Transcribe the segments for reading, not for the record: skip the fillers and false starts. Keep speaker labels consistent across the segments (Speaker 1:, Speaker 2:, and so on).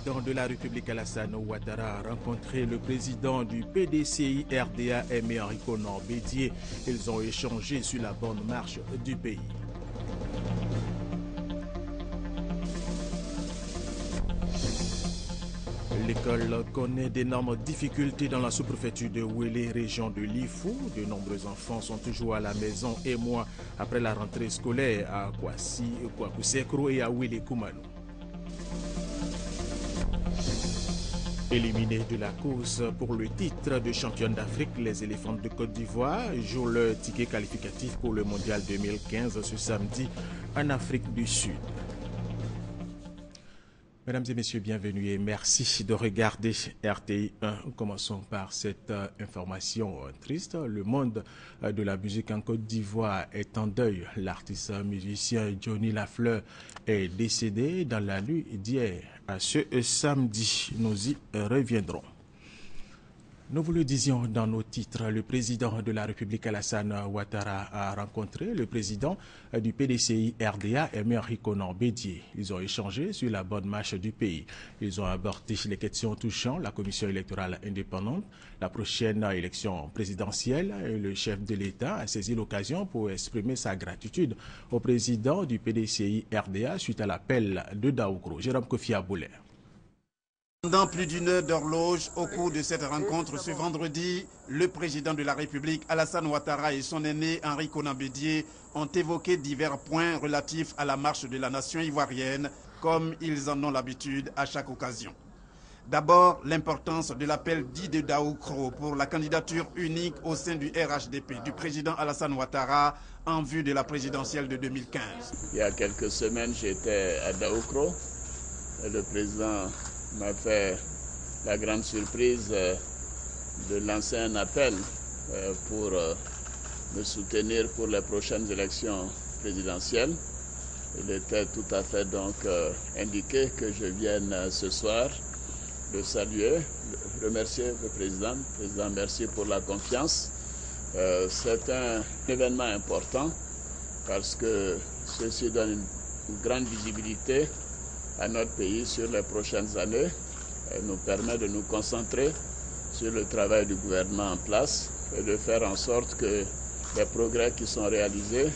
Speaker 1: président de la République Alassane Ouattara a rencontré le président du PDCI RDA Aimé Henri Konan Bédié. Ils ont échangé sur la bonne marche du pays. L'école connaît d'énormes difficultés dans la sous-préfecture de Ouélé, région de Lifou. De nombreux enfants sont toujours à la maison et mois après la rentrée scolaire à Kouassi-Kouakoussekro et à Ouélé-Koumanou. Éliminés de la course pour le titre de championne d'Afrique, les éléphants de Côte d'Ivoire jouent leur ticket qualificatif pour le mondial 2015 ce samedi en Afrique du Sud. Mesdames et messieurs, bienvenue et merci de regarder RTI 1. Commençons par cette information triste. Le monde de la musique en Côte d'Ivoire est en deuil. L'artiste musicien Johnny Lafleur est décédé dans la nuit d'hier. À ce samedi, nous y reviendrons. Nous vous le disions dans nos titres, le président de la République Alassane Ouattara a rencontré le président du PDCI RDA Aimé Henri Konan Bédié. Ils ont échangé sur la bonne marche du pays. Ils ont abordé les questions touchant la commission électorale indépendante, la prochaine élection présidentielle. Et le chef de l'État a saisi l'occasion pour exprimer sa gratitude au président du PDCI RDA suite à l'appel de Daoukro. Jérôme Kofi Aboulé.
Speaker 2: Pendant plus d'une heure d'horloge, au cours de cette rencontre ce vendredi, le président de la République, Alassane Ouattara, et son aîné, Henri Konan Bédié, ont évoqué divers points relatifs à la marche de la nation ivoirienne, comme ils en ont l'habitude à chaque occasion. D'abord, l'importance de l'appel dit de Daoukro pour la candidature unique au sein du RHDP du président Alassane Ouattara en vue de la présidentielle de 2015.
Speaker 3: Il y a quelques semaines, j'étais à Daoukro et le président m'a fait la grande surprise de lancer un appel pour me soutenir pour les prochaines élections présidentielles. Il était tout à fait donc indiqué que je vienne ce soir le saluer, remercier le président. Président, merci pour la confiance. C'est un événement important parce que ceci donne une grande visibilité à notre pays sur les prochaines années et nous permet de nous concentrer sur le travail du gouvernement en place et de faire en sorte que les progrès qui sont réalisés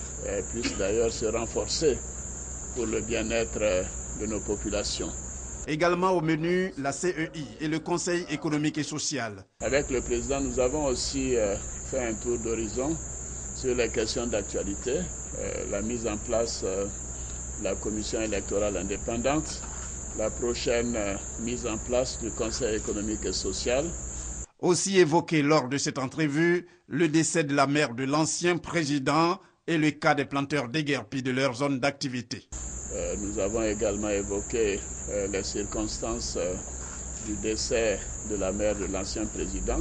Speaker 3: puissent d'ailleurs se renforcer pour le bien-être de nos populations.
Speaker 2: Également au menu, la CEI et le Conseil économique et social.
Speaker 3: Avec le président, nous avons aussi fait un tour d'horizon sur les questions d'actualité, la mise en place la commission électorale indépendante, la prochaine mise en place du Conseil économique et social.
Speaker 2: Aussi évoqué lors de cette entrevue, le décès de la mère de l'ancien président et le cas des planteurs déguerpis de leur zone d'activité.
Speaker 3: Nous avons également évoqué les circonstances du décès de la mère de l'ancien président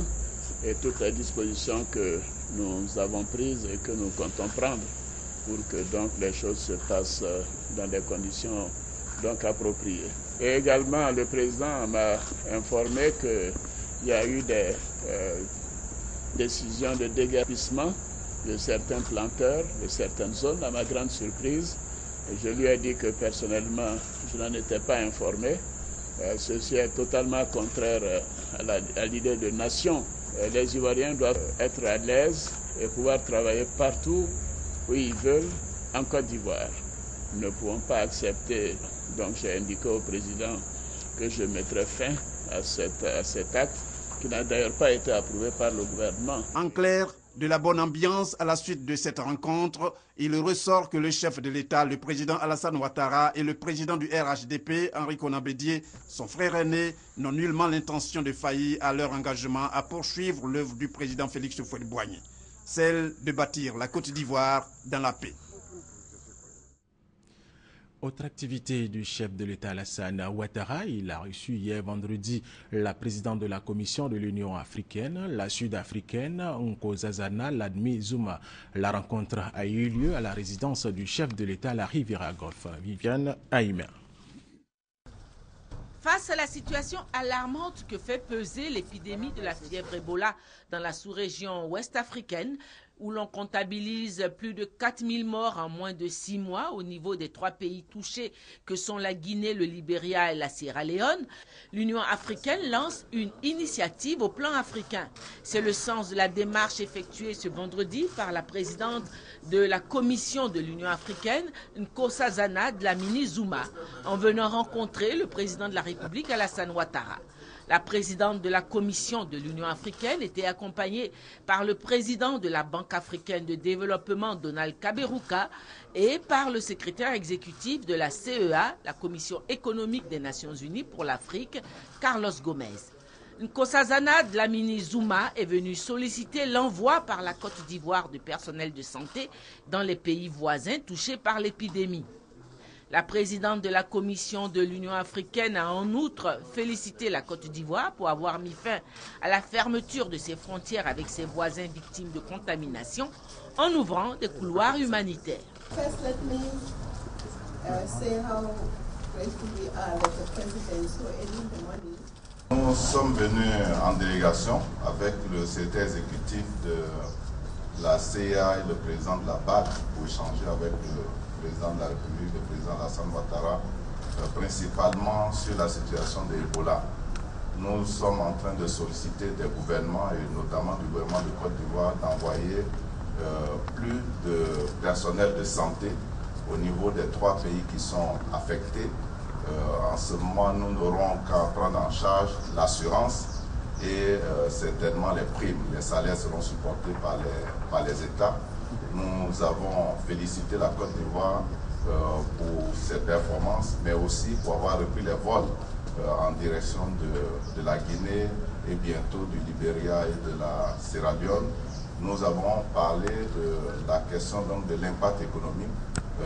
Speaker 3: et toutes les dispositions que nous avons prises et que nous comptons prendre pour que donc les choses se passent dans des conditions donc appropriées. Et également, le président m'a informé qu'il y a eu des décisions de déguerpissement de certains planteurs, de certaines zones, à ma grande surprise. Et je lui ai dit que personnellement, je n'en étais pas informé. Ceci est totalement contraire à l'idée de nation. Les Ivoiriens doivent être à l'aise et pouvoir travailler partout où ils veulent en Côte d'Ivoire. Nous ne pouvons pas accepter, donc j'ai indiqué au président que je mettrai fin à cet acte qui n'a d'ailleurs pas été approuvé par le gouvernement.
Speaker 2: En clair, de la bonne ambiance à la suite de cette rencontre, il ressort que le chef de l'État, le président Alassane Ouattara et le président du RHDP, Henri Konan Bédié, son frère aîné, n'ont nullement l'intention de faillir à leur engagement à poursuivre l'œuvre du président Félix Houphouët-Boigny, celle de bâtir la Côte d'Ivoire dans la paix.
Speaker 1: Autre activité du chef de l'État Alassane Ouattara, il a reçu hier vendredi la présidente de la Commission de l'Union africaine, la sud-africaine Nkosazana Ladmi Zuma. La rencontre a eu lieu à la résidence du chef de l'État à la Riviera Golf. Viviane Aïmer.
Speaker 4: Face à la situation alarmante que fait peser l'épidémie de la fièvre Ebola dans la sous-région ouest-africaine, où l'on comptabilise plus de 4000 morts en moins de 6 mois au niveau des 3 pays touchés que sont la Guinée, le Libéria et la Sierra Leone, l'Union africaine lance une initiative au plan africain. C'est le sens de la démarche effectuée ce vendredi par la présidente de la Commission de l'Union africaine, Nkosazana Dlamini Zuma, en venant rencontrer le président de la République, Alassane Ouattara. La présidente de la Commission de l'Union africaine était accompagnée par le président de la Banque africaine de développement, Donald Kaberuka, et par le secrétaire exécutif de la CEA, la Commission économique des Nations unies pour l'Afrique, Carlos Gomez. Nkosazana Dlamini Zuma est venu solliciter l'envoi par la Côte d'Ivoire de personnel de santé dans les pays voisins touchés par l'épidémie. La présidente de la Commission de l'Union africaine a en outre félicité la Côte d'Ivoire pour avoir mis fin à la fermeture de ses frontières avec ses voisins victimes de contamination en ouvrant des couloirs humanitaires.
Speaker 5: First, let me say how grateful we are that the president saw the money.
Speaker 6: Nous sommes venus en délégation avec le secrétaire exécutif de la CIA et le président de la BAD pour échanger avec le président de la République, le président Alassane Ouattara, principalement sur la situation de Ebola. Nous sommes en train de solliciter des gouvernements, et notamment du gouvernement de Côte d'Ivoire, d'envoyer plus de personnel de santé au niveau des 3 pays qui sont affectés. En ce moment, nous n'aurons qu'à prendre en charge l'assurance et certainement les primes. Les salaires seront supportés par les États. Nous avons félicité la Côte d'Ivoire pour ses performances, mais aussi pour avoir repris les vols en direction de la Guinée et bientôt du Libéria et de la Sierra Leone. Nous avons parlé de la question donc, de l'impact économique,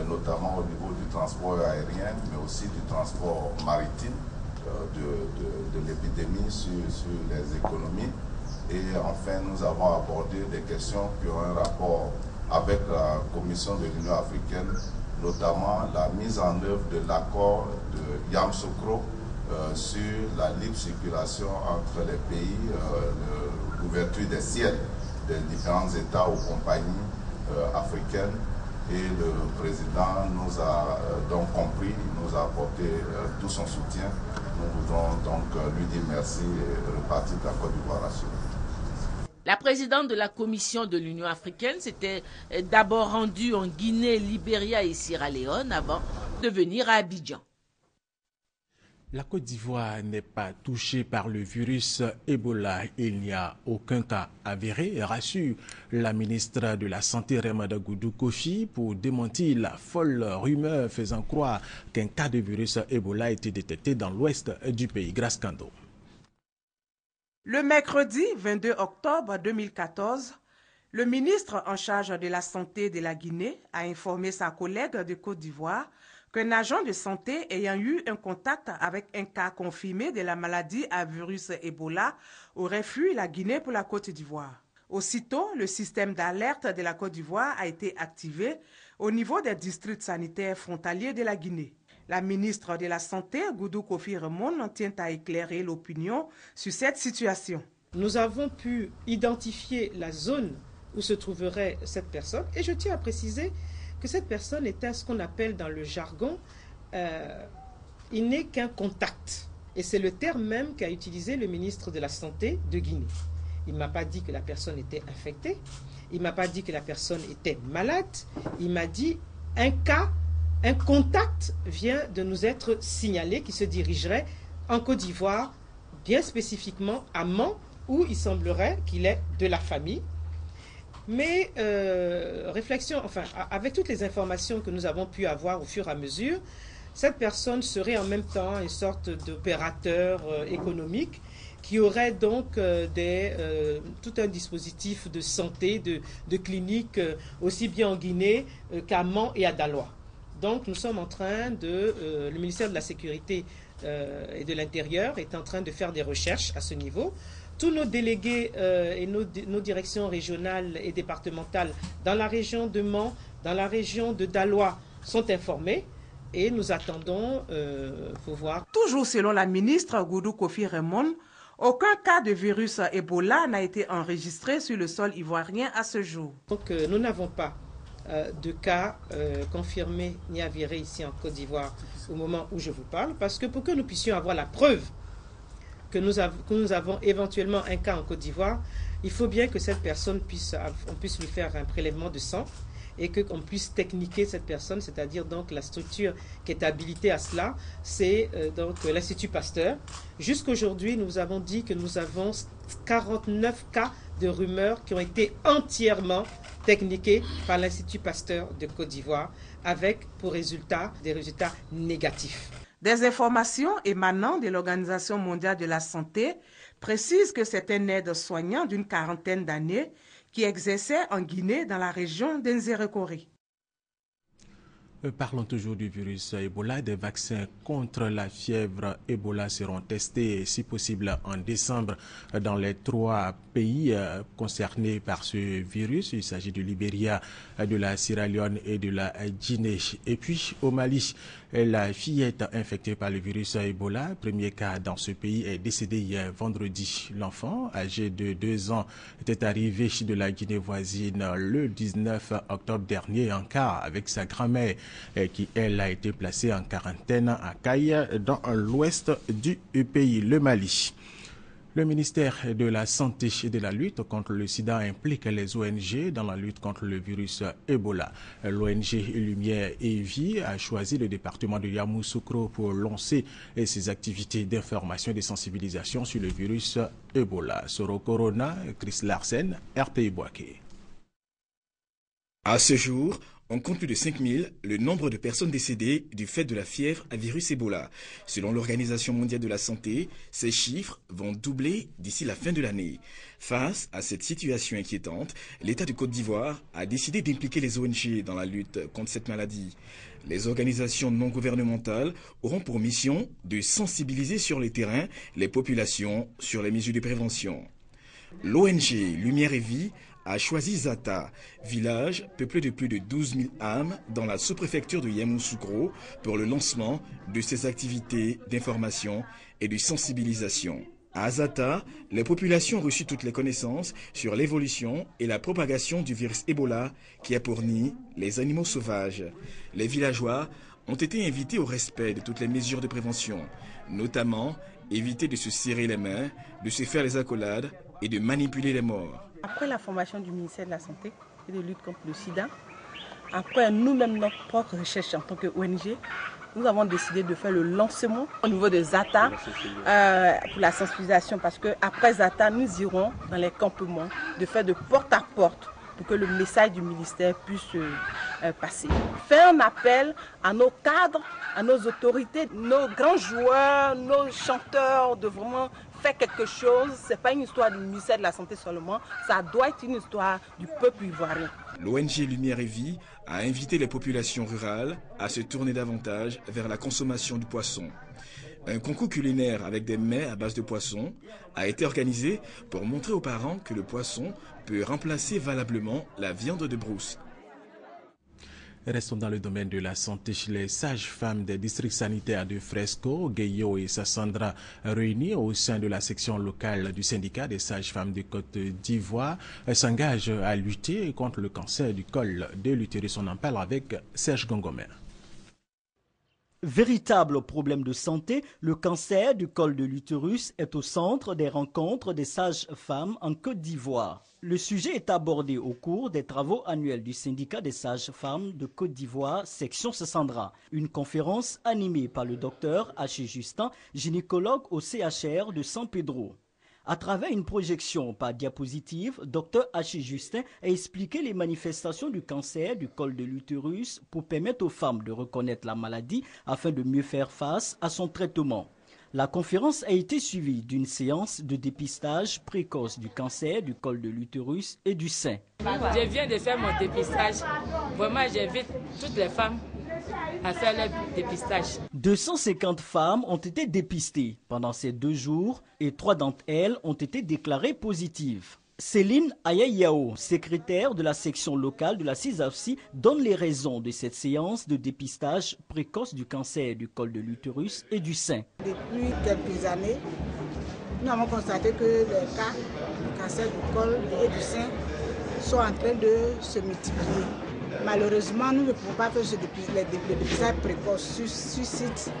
Speaker 6: notamment au niveau du transport aérien, mais aussi du transport maritime, de l'épidémie sur les économies. Et enfin, nous avons abordé des questions qui ont un rapport avec la Commission de l'Union africaine, notamment la mise en œuvre de l'accord de Yamoussoukro sur la libre circulation entre les pays, l'ouverture des ciels des différents États aux compagnies africaines. Et le président nous a donc compris, nous a apporté tout son soutien. Nous voudrons donc lui dire merci et repartir de la Côte d'Ivoire assurée.
Speaker 4: La présidente de la Commission de l'Union africaine s'était d'abord rendue en Guinée, Libéria et Sierra Leone avant de venir à Abidjan.
Speaker 1: La Côte d'Ivoire n'est pas touchée par le virus Ebola. Il n'y a aucun cas avéré, rassure la ministre de la Santé Remada Goudou Kofi pour démentir la folle rumeur faisant croire qu'un cas de virus Ebola a été détecté dans l'ouest du pays. Grace Kando.
Speaker 7: Le mercredi 22 octobre 2014, le ministre en charge de la Santé de la Guinée a informé sa collègue de Côte d'Ivoire qu'un agent de santé ayant eu un contact avec un cas confirmé de la maladie à virus Ebola aurait fui la Guinée pour la Côte d'Ivoire. Aussitôt, le système d'alerte de la Côte d'Ivoire a été activé au niveau des districts sanitaires frontaliers de la Guinée. La ministre de la Santé, Goudou Kofi Remon, tient à éclairer l'opinion sur cette situation.
Speaker 8: Nous avons pu identifier la zone où se trouverait cette personne et je tiens à préciser que cette personne était ce qu'on appelle dans le jargon, il n'est qu'un contact. Et c'est le terme même qu'a utilisé le ministre de la Santé de Guinée. Il ne m'a pas dit que la personne était infectée, il ne m'a pas dit que la personne était malade, il m'a dit un cas, un contact vient de nous être signalé qui se dirigerait en Côte d'Ivoire, bien spécifiquement à Mans, où il semblerait qu'il est de la famille. Mais réflexion, enfin, avec toutes les informations que nous avons pu avoir au fur et à mesure, cette personne serait en même temps une sorte d'opérateur économique qui aurait donc tout un dispositif de santé, de clinique, aussi bien en Guinée qu'à Mans et à Daloa. Donc nous sommes en train le ministère de la Sécurité et de l'Intérieur est en train de faire des recherches à ce niveau. Tous nos délégués et nos directions régionales et départementales dans la région de Mans, dans la région de Daloa sont informés et nous attendons, faut voir.
Speaker 7: Toujours selon la ministre Goudou Kofi Remon, Aucun cas de virus Ebola n'a été enregistré sur le sol ivoirien à ce jour.
Speaker 8: Donc nous n'avons pas de cas confirmés ni avérés ici en Côte d'Ivoire au moment où je vous parle, parce que pour que nous puissions avoir la preuve que nous avons éventuellement un cas en Côte d'Ivoire, il faut bien que cette personne on puisse lui faire un prélèvement de sang et qu'on puisse techniquer cette personne, c'est-à-dire donc la structure qui est habilitée à cela, c'est donc l'Institut Pasteur. Jusqu'aujourd'hui, nous avons dit que nous avons 49 cas de rumeurs qui ont été entièrement techniqués par l'Institut Pasteur de Côte d'Ivoire, avec pour résultat des résultats négatifs.
Speaker 7: Des informations émanant de l'Organisation mondiale de la santé précisent que c'est un aide-soignant d'une quarantaine d'années qui exerçait en Guinée dans la région d'Nzérékoré.
Speaker 1: Parlons toujours du virus Ebola. Des vaccins contre la fièvre Ebola seront testés, si possible, en décembre dans les 3 pays concernés par ce virus. Il s'agit du Libéria, de la Sierra Leone et de la Guinée. Et puis, au Mali, la fillette infectée par le virus Ebola, premier cas dans ce pays, est décédée hier vendredi. L'enfant, âgé de 2 ans, était arrivé de la Guinée voisine le 19 octobre dernier en car avec sa grand-mère, qui, elle, a été placée en quarantaine à Kaye, dans l'ouest du pays, le Mali. Le ministère de la Santé et de la lutte contre le sida implique les ONG dans la lutte contre le virus Ebola. L'ONG Lumière et Vie a choisi le département de Yamoussoukro pour lancer ses activités d'information et de sensibilisation sur le virus Ebola. Soro Corona, Chris Larsen, RPI Boaké.
Speaker 9: À ce jour, on compte plus de 5000 le nombre de personnes décédées du fait de la fièvre à virus Ebola. Selon l'Organisation mondiale de la santé, ces chiffres vont doubler d'ici la fin de l'année. Face à cette situation inquiétante, l'État de Côte d'Ivoire a décidé d'impliquer les ONG dans la lutte contre cette maladie. Les organisations non gouvernementales auront pour mission de sensibiliser sur le terrain les populations sur les mesures de prévention. L'ONG Lumière et Vie a choisi Zata, village peuplé de plus de 12 000 âmes dans la sous-préfecture de Yamoussoukro pour le lancement de ses activités d'information et de sensibilisation. À Zata, les populations ont reçu toutes les connaissances sur l'évolution et la propagation du virus Ebola qui a pour nid les animaux sauvages. Les villageois ont été invités au respect de toutes les mesures de prévention, notamment éviter de se serrer les mains, de se faire les accolades et de manipuler les morts.
Speaker 10: Après la formation du ministère de la Santé et de lutte contre le sida, après nous-mêmes notre propre recherche en tant qu'ONG, nous avons décidé de faire le lancement au niveau de Zata pour la sensibilisation, parce qu'après Zata, nous irons dans les campements de faire de porte à porte pour que le message du ministère puisse passer. Faire un appel à nos cadres, à nos autorités, nos grands joueurs, nos chanteurs de vraiment faire quelque chose. Ce n'est pas une histoire du ministère de la Santé seulement, ça doit être une histoire du peuple ivoirien.
Speaker 9: L'ONG Lumière et Vie a invité les populations rurales à se tourner davantage vers la consommation du poisson. Un concours culinaire avec des mets à base de poisson a été organisé pour montrer aux parents que le poisson peut remplacer valablement la viande de brousse.
Speaker 1: Restons dans le domaine de la santé. Les sages-femmes des districts sanitaires de Fresco, Gueyo et Sassandra, réunies au sein de la section locale du syndicat des sages-femmes de Côte d'Ivoire, s'engagent à lutter contre le cancer du col de l'utérus. On en parle avec Serge Gongomer.
Speaker 11: Véritable problème de santé, le cancer du col de l'utérus est au centre des rencontres des sages-femmes en Côte d'Ivoire. Le sujet est abordé au cours des travaux annuels du syndicat des sages-femmes de Côte d'Ivoire, section Sassandra. Une conférence animée par le docteur H. Justin, gynécologue au CHR de San Pedro. À travers une projection par diapositive, Dr H. Justin a expliqué les manifestations du cancer du col de l'utérus pour permettre aux femmes de reconnaître la maladie afin de mieux faire face à son traitement. La conférence a été suivie d'une séance de dépistage précoce du cancer du col de l'utérus et du sein.
Speaker 12: Je viens de faire mon dépistage. Vraiment, j'invite toutes les femmes à faire leur dépistage.
Speaker 11: 250 femmes ont été dépistées pendant ces 2 jours et 3 d'entre elles ont été déclarées positives. Céline Ayayao, secrétaire de la section locale de la CISAFSI, donne les raisons de cette séance de dépistage précoce du cancer du col de l'utérus et du sein.
Speaker 13: Depuis quelques années, nous avons constaté que les cas de cancer du col et du sein sont en train de se multiplier. Malheureusement, nous ne pouvons pas faire le dépistage précoce sur site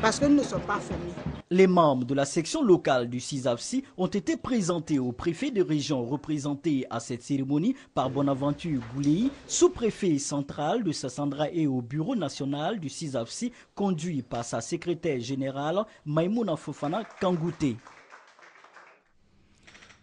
Speaker 13: parce que nous ne sommes pas formés.
Speaker 11: Les membres de la section locale du CISAFSI ont été présentés au préfet de région représenté à cette cérémonie par Bonaventure Goulei, sous-préfet central de Sassandra, et au bureau national du CISAFSI conduit par sa secrétaire générale Maïmouna Fofana Kangouté.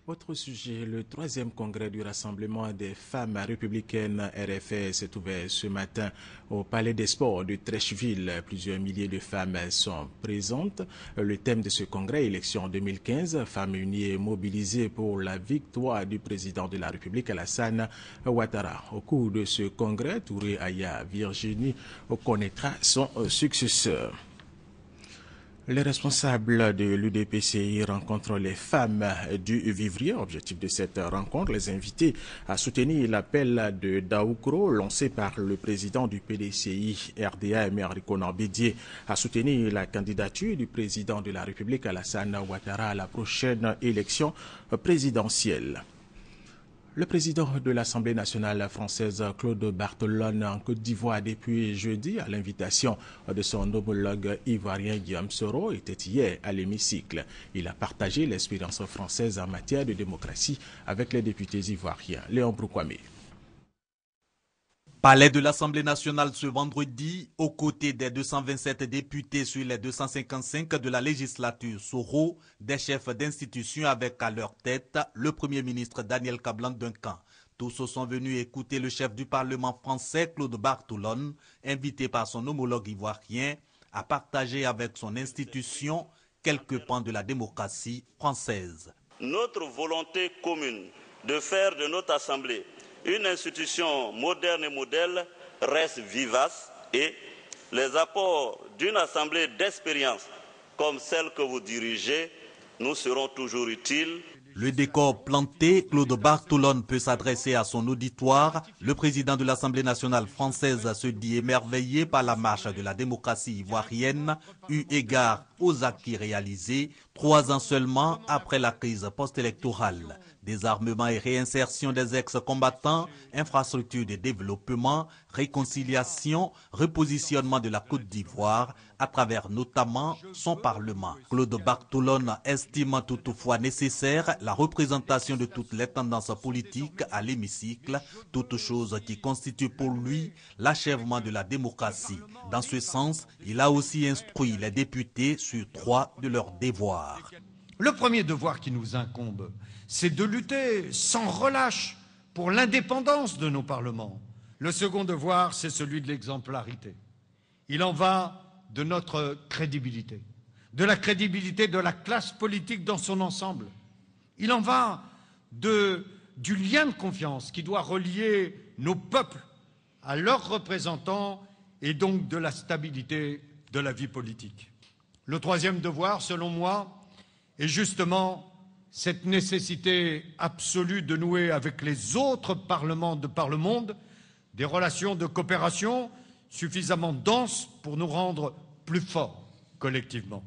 Speaker 1: Autre sujet, le 3e congrès du Rassemblement des femmes républicaines RFR s'est ouvert ce matin au Palais des Sports de Trècheville. Plusieurs milliers de femmes sont présentes. Le thème de ce congrès, élection 2015, femmes unies et mobilisées pour la victoire du président de la République Alassane Ouattara. Au cours de ce congrès, Touré Aya Virginie connaîtra son successeur. Les responsables de l'UDPCI rencontrent les femmes du Vivrier. Objectif de cette rencontre, les inviter à soutenir l'appel de Daoukro lancé par le président du PDCI RDA, Emery Konan Bédié, à soutenir la candidature du président de la République Alassane Ouattara à la prochaine élection présidentielle. Le président de l'Assemblée nationale française, Claude Barthelone, en Côte d'Ivoire depuis jeudi, à l'invitation de son homologue ivoirien Guillaume Soro, était hier à l'hémicycle. Il a partagé l'expérience française en matière de démocratie avec les députés ivoiriens. Léon Broukwame.
Speaker 14: Palais de l'Assemblée nationale ce vendredi, aux côtés des 227 députés sur les 255 de la législature Soro, des chefs d'institutions avec à leur tête le Premier ministre Daniel Kablan-Duncan. Tous sont venus écouter le chef du Parlement français, Claude Barthelone, invité par son homologue ivoirien à partager avec son institution quelques pans de la démocratie française.
Speaker 15: Notre volonté commune de faire de notre Assemblée une institution moderne et modèle reste vivace et les apports d'une assemblée d'expérience comme celle que vous dirigez nous seront toujours utiles.
Speaker 14: Le décor planté, Claude Barthelone peut s'adresser à son auditoire. Le président de l'Assemblée nationale française se dit émerveillé par la marche de la démocratie ivoirienne, eu égard aux acquis réalisés 3 ans seulement après la crise post-électorale. Désarmement et réinsertion des ex-combattants, infrastructures de développement, réconciliation, repositionnement de la Côte d'Ivoire, à travers notamment son Parlement. Claude Barthelone estime toutefois nécessaire la représentation de toutes les tendances politiques à l'hémicycle, toute chose qui constitue pour lui l'achèvement de la démocratie. Dans ce sens, il a aussi instruit les députés sur 3 de leurs devoirs.
Speaker 16: Le premier devoir qui nous incombe, c'est de lutter sans relâche pour l'indépendance de nos parlements. Le second devoir, c'est celui de l'exemplarité. Il en va de notre crédibilité, de la crédibilité de la classe politique dans son ensemble. Il en va du lien de confiance qui doit relier nos peuples à leurs représentants et donc de la stabilité de la vie politique. Le troisième devoir, selon moi, est justement cette nécessité absolue de nouer avec les autres parlements de par le monde des relations de coopération suffisamment denses pour nous rendre plus forts collectivement.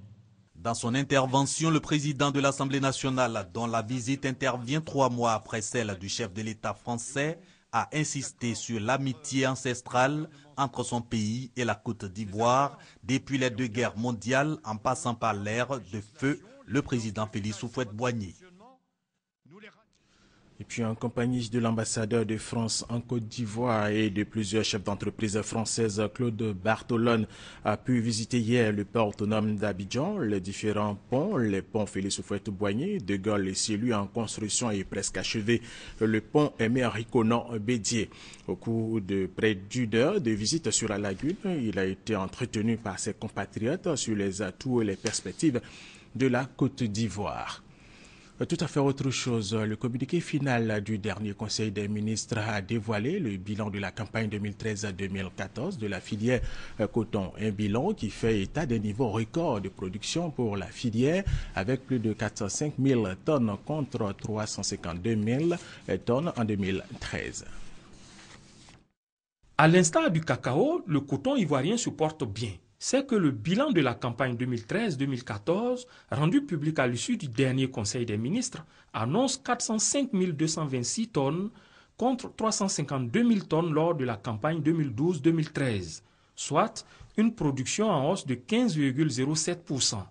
Speaker 14: Dans son intervention, le président de l'Assemblée nationale, dont la visite intervient 3 mois après celle du chef de l'État français, a insisté sur l'amitié ancestrale entre son pays et la Côte d'Ivoire depuis les 2 guerres mondiales en passant par l'ère de feu le président Félix Houphouët-Boigny.
Speaker 1: Et puis en compagnie de l'ambassadeur de France en Côte d'Ivoire et de plusieurs chefs d'entreprise françaises, Claude Barthelone a pu visiter hier le port autonome d'Abidjan, les différents ponts, les ponts Félix Houphouët-Boigny, De Gaulle et celui en construction est presque achevé, le pont Emery Konan Bédié. Au cours de près d'1 heure de visite sur la lagune, il a été entretenu par ses compatriotes sur les atouts et les perspectives de la Côte d'Ivoire. Tout à fait autre chose, le communiqué final du dernier Conseil des ministres a dévoilé le bilan de la campagne 2013-2014 de la filière coton. Un bilan qui fait état des niveaux records de production pour la filière avec plus de 405 000 tonnes contre 352 000 tonnes en 2013.
Speaker 17: À l'instar du cacao, le coton ivoirien se porte bien. c'est que le bilan de la campagne 2013-2014, rendu public à l'issue du dernier Conseil des ministres, annonce 405 226 tonnes contre 352 000 tonnes lors de la campagne 2012-2013, soit une production en hausse de 15,07%.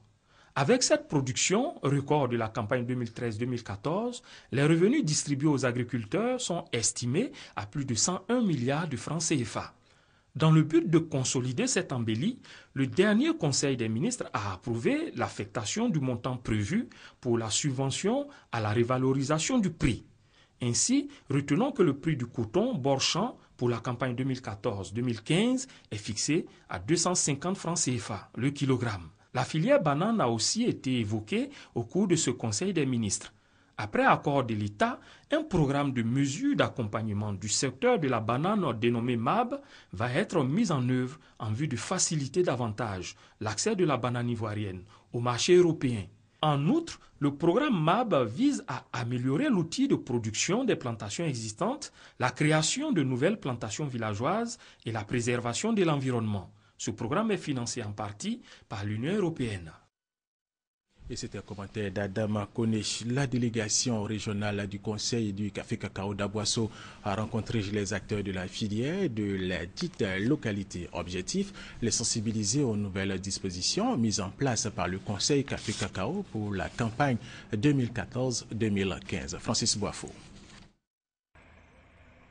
Speaker 17: Avec cette production, record de la campagne 2013-2014, les revenus distribués aux agriculteurs sont estimés à plus de 101 milliards de francs CFA. Dans le but de consolider cette embellie, le dernier Conseil des ministres a approuvé l'affectation du montant prévu pour la subvention à la revalorisation du prix. Ainsi, retenons que le prix du coton bord-champ pour la campagne 2014-2015 est fixé à 250 francs CFA le kilogramme. La filière banane a aussi été évoquée au cours de ce Conseil des ministres. Après accord de l'État, un programme de mesures d'accompagnement du secteur de la banane dénommé MAB va être mis en œuvre en vue de faciliter davantage l'accès de la banane ivoirienne au marché européen. En outre, le programme MAB vise à améliorer l'outil de production des plantations existantes, la création de nouvelles plantations villageoises et la préservation de l'environnement. Ce programme est financé en partie par l'Union européenne.
Speaker 1: Et c'était un commentaire d'Adama Kone. La délégation régionale du Conseil du café cacao d'Aboasso a rencontré les acteurs de la filière de la dite localité. Objectif, les sensibiliser aux nouvelles dispositions mises en place par le Conseil café cacao pour la campagne 2014-2015. Francis Boafo.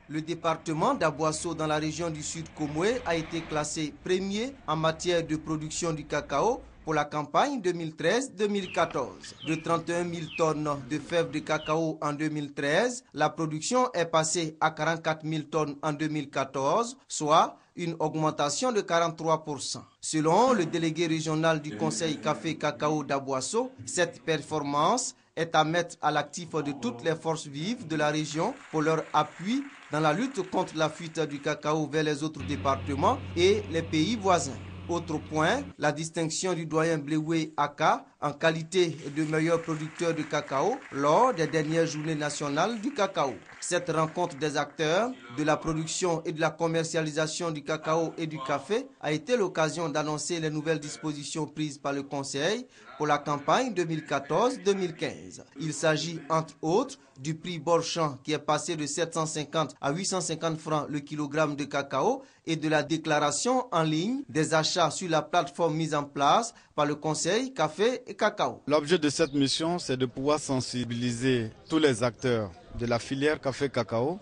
Speaker 18: Le département d'Aboasso dans la région du Sud Komoué a été classé premier en matière de production du cacao pour la campagne 2013-2014. De 31 000 tonnes de fèves de cacao en 2013, la production est passée à 44 000 tonnes en 2014, soit une augmentation de 43%. Selon le délégué régional du Conseil café cacao d'Aboasso, cette performance est à mettre à l'actif de toutes les forces vives de la région pour leur appui dans la lutte contre la fuite du cacao vers les autres départements et les pays voisins. Autre point, la distinction du doyen Bléoué Aka en qualité de meilleur producteur de cacao lors des dernières journées nationales du cacao. Cette rencontre des acteurs de la production et de la commercialisation du cacao et du café a été l'occasion d'annoncer les nouvelles dispositions prises par le Conseil pour la campagne 2014-2015. Il s'agit entre autres du prix bord-champ qui est passé de 750 à 850 francs le kilogramme de cacao et de la déclaration en ligne des achats sur la plateforme mise en place par le Conseil café et cacao.
Speaker 19: L'objet de cette mission, c'est de pouvoir sensibiliser tous les acteurs de la filière café-cacao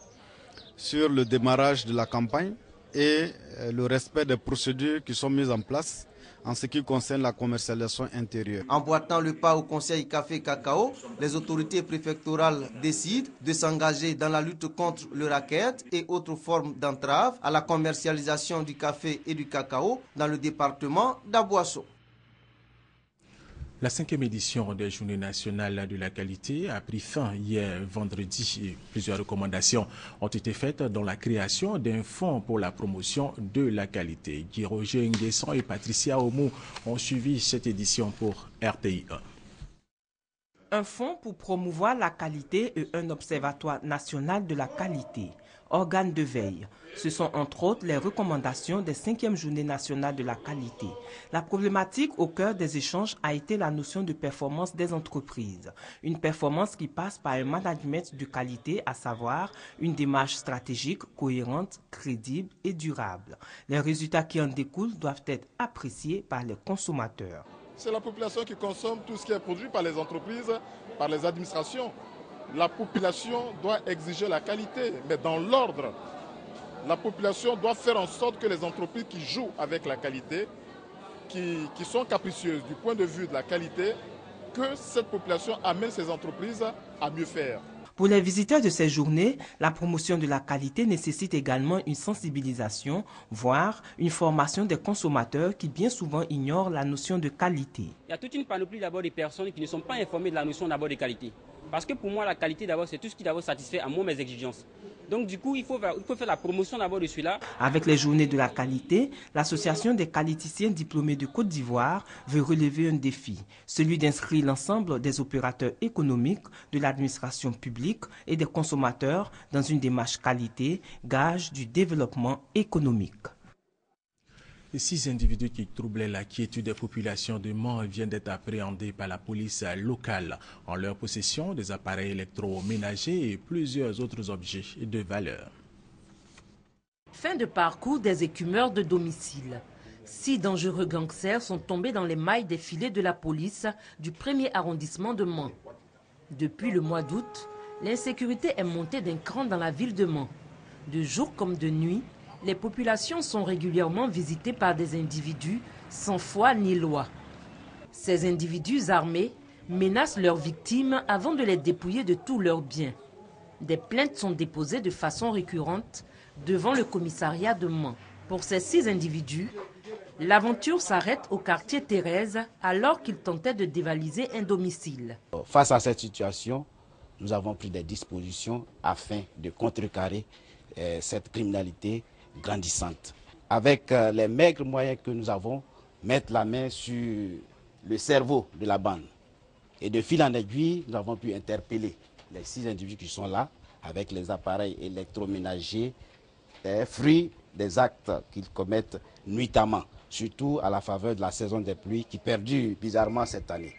Speaker 19: sur le démarrage de la campagne et le respect des procédures qui sont mises en place en ce qui concerne la commercialisation intérieure.
Speaker 18: Emboîtant le pas au Conseil café-cacao, les autorités préfectorales décident de s'engager dans la lutte contre le racket et autres formes d'entrave à la commercialisation du café et du cacao dans le département d'Aboasso.
Speaker 1: La 5e édition des Journées nationales de la qualité a pris fin hier vendredi. Plusieurs recommandations ont été faites dans la création d'un fonds pour la promotion de la qualité. Guy Roger Nguesson et Patricia Omo ont suivi cette édition pour RTI 1.
Speaker 7: Un fonds pour promouvoir la qualité et un observatoire national de la qualité. Organes de veille. Ce sont entre autres les recommandations des 5e Journées nationales de la qualité. La problématique au cœur des échanges a été la notion de performance des entreprises. Une performance qui passe par un management de qualité, à savoir une démarche stratégique, cohérente, crédible et durable. Les résultats qui en découlent doivent être appréciés par les consommateurs.
Speaker 20: C'est la population qui consomme tout ce qui est produit par les entreprises, par les administrations. La population doit exiger la qualité, mais dans l'ordre. La population doit faire en sorte que les entreprises qui jouent avec la qualité, qui sont capricieuses du point de vue de la qualité, que cette population amène ces entreprises à mieux faire.
Speaker 7: Pour les visiteurs de ces journées, la promotion de la qualité nécessite également une sensibilisation, voire une formation des consommateurs qui bien souvent ignorent la notion de qualité.
Speaker 21: Il y a toute une panoplie d'abord de personnes qui ne sont pas informées de la notion d'abord de qualité. Parce que pour moi, la qualité d'abord, c'est tout ce qui d'abord satisfait à moi mes exigences. Donc du coup, il faut faire la promotion d'abord de celui-là.
Speaker 7: Avec les journées de la qualité, l'Association des qualiticiens diplômés de Côte d'Ivoire veut relever un défi, celui d'inscrire l'ensemble des opérateurs économiques, de l'administration publique et des consommateurs dans une démarche qualité, gage du développement économique.
Speaker 1: 6 individus qui troublaient la quiétude des populations de Mans viennent d'être appréhendés par la police locale. En leur possession, des appareils électroménagers et plusieurs autres objets de valeur.
Speaker 4: Fin de parcours des écumeurs de domicile. 6 dangereux gangsters sont tombés dans les mailles des filets de la police du 1er arrondissement de Mans. Depuis le mois d'août, l'insécurité est montée d'un cran dans la ville de Mans. De jour comme de nuit, les populations sont régulièrement visitées par des individus sans foi ni loi. Ces individus armés menacent leurs victimes avant de les dépouiller de tous leurs biens. Des plaintes sont déposées de façon récurrente devant le commissariat de Mans. Pour ces 6 individus, l'aventure s'arrête au quartier Thérèse alors qu'ils tentaient de dévaliser un domicile.
Speaker 3: Face à cette situation, nous avons pris des dispositions afin de contrecarrer cette criminalité grandissante. Avec les maigres moyens que nous avons, mettre la main sur le cerveau de la bande. Et de fil en aiguille, nous avons pu interpeller les 6 individus qui sont là avec les appareils électroménagers, fruits des actes qu'ils commettent nuitamment, surtout à la faveur de la saison des pluies qui perdure bizarrement cette année.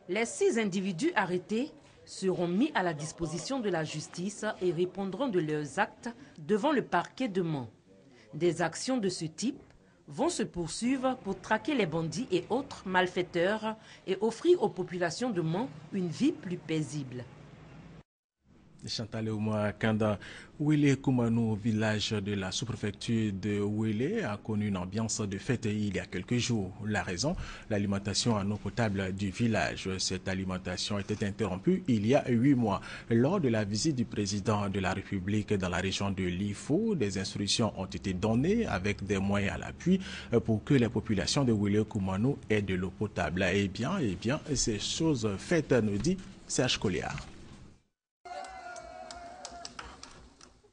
Speaker 4: Les 6 individus arrêtés seront mis à la disposition de la justice et répondront de leurs actes devant le parquet de Mans. Des actions de ce type vont se poursuivre pour traquer les bandits et autres malfaiteurs et offrir aux populations de Mans une vie plus paisible.
Speaker 1: Chantal Ouma Kanda, Wélé Koumanou, village de la sous-préfecture de Wélé, a connu une ambiance de fête il y a quelques jours. La raison, l'alimentation en eau potable du village. Cette alimentation était interrompue il y a 8 mois. Lors de la visite du président de la République dans la région de Lifou, des instructions ont été données avec des moyens à l'appui pour que les populations de Wélé Koumanou aient de l'eau potable. Eh bien, ces choses faites, nous dit Serge Colliard.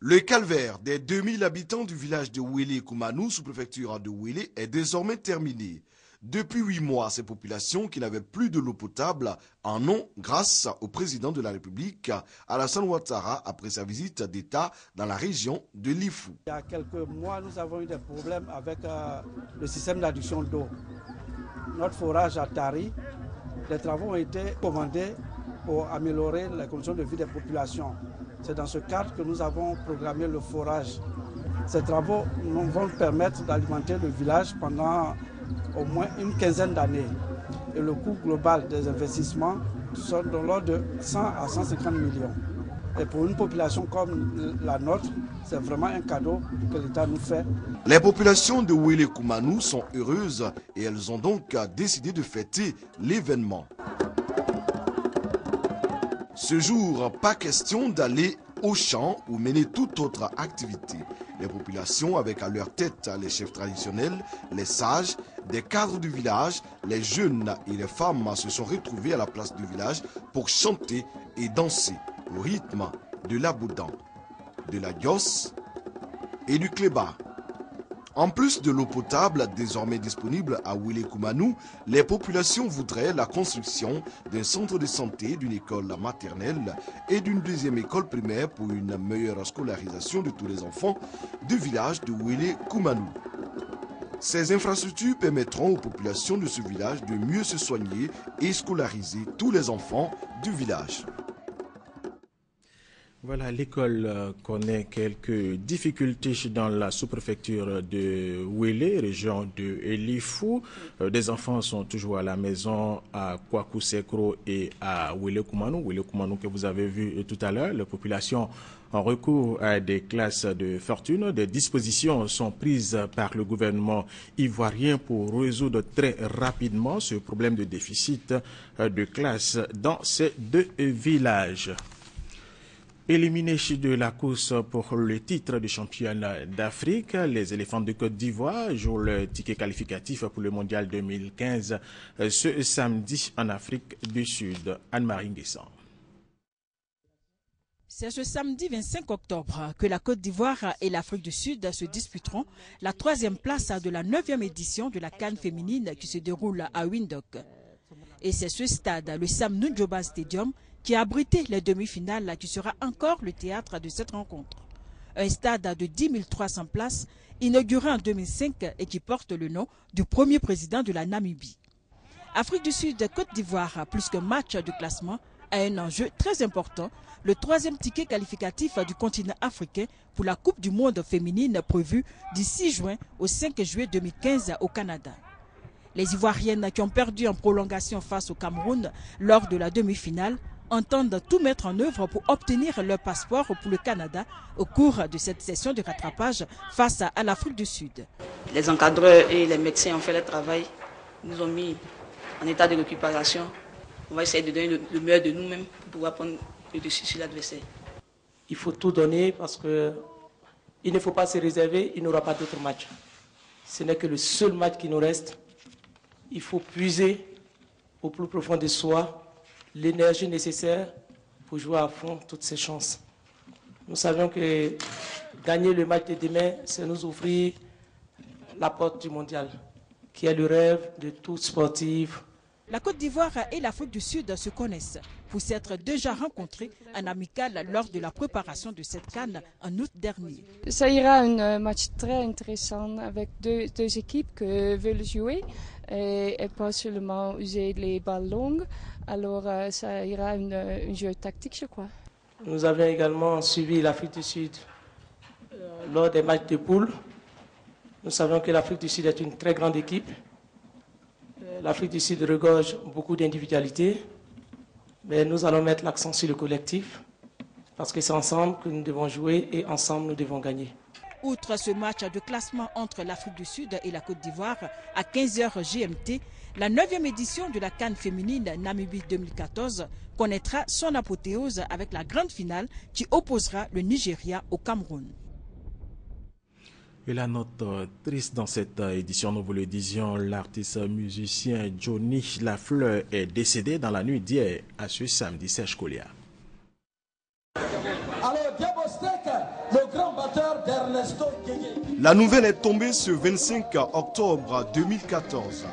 Speaker 22: Le calvaire des 2000 habitants du village de Wélé Koumanou, sous-préfecture de Wélé, est désormais terminé. Depuis 8 mois, ces populations qui n'avaient plus de l'eau potable en ont grâce au président de la République, Alassane Ouattara, après sa visite d'État dans la région de Lifou.
Speaker 23: Il y a quelques mois, nous avons eu des problèmes avec le système d'adduction d'eau. Notre forage à Tari, les travaux ont été commandés pour améliorer les conditions de vie des populations. C'est dans ce cadre que nous avons programmé le forage. Ces travaux vont permettre d'alimenter le village pendant au moins une quinzaine d'années. Et le coût global des investissements sont de l'ordre de 100 à 150 millions. Et pour une population comme la nôtre, c'est vraiment un cadeau que l'État nous fait.
Speaker 22: Les populations de Wélé Koumanou sont heureuses et elles ont donc décidé de fêter l'événement. Ce jour, pas question d'aller au champ ou mener toute autre activité. Les populations, avec à leur tête les chefs traditionnels, les sages, des cadres du village, les jeunes et les femmes se sont retrouvés à la place du village pour chanter et danser au rythme de l'aboudan, de la gyosse et du cléba. En plus de l'eau potable désormais disponible à Wélé Koumanou, les populations voudraient la construction d'un centre de santé, d'une école maternelle et d'une deuxième école primaire pour une meilleure scolarisation de tous les enfants du village de Wélé Koumanou. Ces infrastructures permettront aux populations de ce village de mieux se soigner et scolariser tous les enfants du village.
Speaker 1: Voilà, l'école connaît quelques difficultés dans la sous-préfecture de Wélé, région de Lifou. Des enfants sont toujours à la maison à Kwakou-Sekro et à Wélé Koumanou. Wélé Koumanou que vous avez vu tout à l'heure. La population en recours à des classes de fortune. Des dispositions sont prises par le gouvernement ivoirien pour résoudre très rapidement ce problème de déficit de classes dans ces 2 villages. Éliminés de la course pour le titre de championne d'Afrique, les éléphants de Côte d'Ivoire jouent le ticket qualificatif pour le mondial 2015 ce samedi en Afrique du Sud. Anne-Marie Nguessan.
Speaker 24: C'est ce samedi 25 octobre que la Côte d'Ivoire et l'Afrique du Sud se disputeront la 3e place de la 9e édition de la CAN féminine qui se déroule à Windhoek. Et c'est ce stade, le Sam Nujoma Stadium, qui a abrité les demi-finales qui sera encore le théâtre de cette rencontre. Un stade de 10 300 places inauguré en 2005 et qui porte le nom du premier président de la Namibie. Afrique du Sud-Côte d'Ivoire, plus qu'un match de classement, a un enjeu très important, le 3e ticket qualificatif du continent africain pour la Coupe du monde féminine prévue du 6 juin au 5 juillet 2015 au Canada. Les Ivoiriennes qui ont perdu en prolongation face au Cameroun lors de la demi-finale entendent tout mettre en œuvre pour obtenir leur passeport pour le Canada au cours de cette session de rattrapage face à l'Afrique du Sud.
Speaker 2: Les encadreurs et les médecins ont fait le travail, nous ont mis en état de récupération. On va essayer de donner le meilleur de nous-mêmes pour pouvoir prendre le dessus sur l'adversaire.
Speaker 5: Il faut tout donner parce qu'il ne faut pas se réserver, il n'y aura pas d'autres matchs. Ce n'est que le seul match qui nous reste. Il faut puiser au plus profond de soi l'énergie nécessaire pour jouer à fond toutes ces chances. Nous savions que gagner le match de demain, c'est nous ouvrir la porte du mondial, qui est le rêve de tout sportif.
Speaker 24: La Côte d'Ivoire et l'Afrique du Sud se connaissent pour s'être déjà rencontrés en amical lors de la préparation de cette CAN en août dernier.
Speaker 6: Ça ira un match très intéressant avec deux équipes qui veulent jouer et pas seulement user les balles longues. Alors ça ira un jeu tactique, je crois.
Speaker 5: Nous avons également suivi l'Afrique du Sud lors des matchs de poule. Nous savons que l'Afrique du Sud est une très grande équipe. L'Afrique du Sud regorge beaucoup d'individualités, mais nous allons mettre l'accent sur le collectif, parce que c'est ensemble que nous devons jouer et ensemble nous devons gagner.
Speaker 24: Outre ce match de classement entre l'Afrique du Sud et la Côte d'Ivoire à 15h GMT, la 9e édition de la CAN féminine Namibie 2014 connaîtra son apothéose avec la grande finale qui opposera le Nigeria au Cameroun.
Speaker 1: Et la note triste dans cette édition, nous vous le disions, l'artiste musicien Johnny Lafleur est décédé dans la nuit d'hier à ce samedi. Serge Kolia.
Speaker 22: La nouvelle est tombée ce 25 octobre 2014.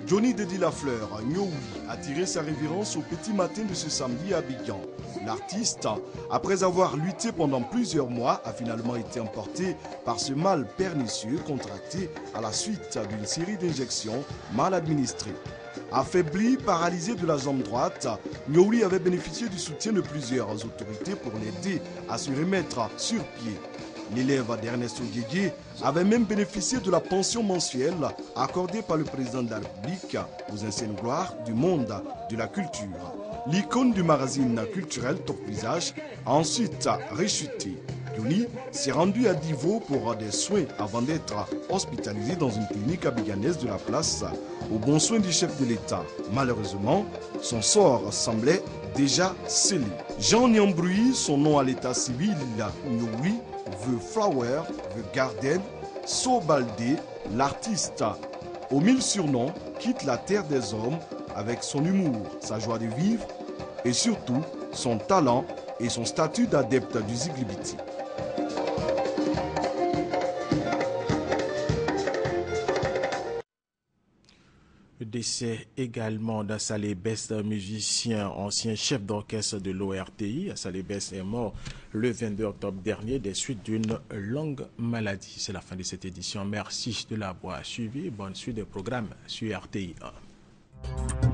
Speaker 22: Johnny Dedi Lafleur, Nyoui, a tiré sa révérence au petit matin de ce samedi à Abidjan. L'artiste, après avoir lutté pendant plusieurs mois, a finalement été emporté par ce mal pernicieux contracté à la suite d'une série d'injections mal administrées. Affaibli, paralysé de la jambe droite, Nyoui avait bénéficié du soutien de plusieurs autorités pour l'aider à se remettre sur pied. L'élève d'Ernesto Guégué avait même bénéficié de la pension mensuelle accordée par le président de la République aux anciennes gloires du monde de la culture. L'icône du magazine culturel Top Visage a ensuite rechuté. Johnny s'est rendu à Divo pour des soins avant d'être hospitalisé dans une clinique abidjanaise de la place aux bons soins du chef de l'État. Malheureusement, son sort semblait déjà scellé. Jean Nyambroui, son nom à l'état civil, Nyoui, The Flower, The Garden, Sobaldé, l'artiste aux 1000 surnoms, quitte la terre des hommes avec son humour, sa joie de vivre et surtout son talent et son statut d'adepte du Ziglibiti.
Speaker 1: Décès également d'Assalé Best, musicien, ancien chef d'orchestre de l'ORTI. Assalé Best est mort le 22 octobre dernier des suites d'une longue maladie. C'est la fin de cette édition. Merci de l'avoir suivi. Bonne suite des programmes sur RTI 1.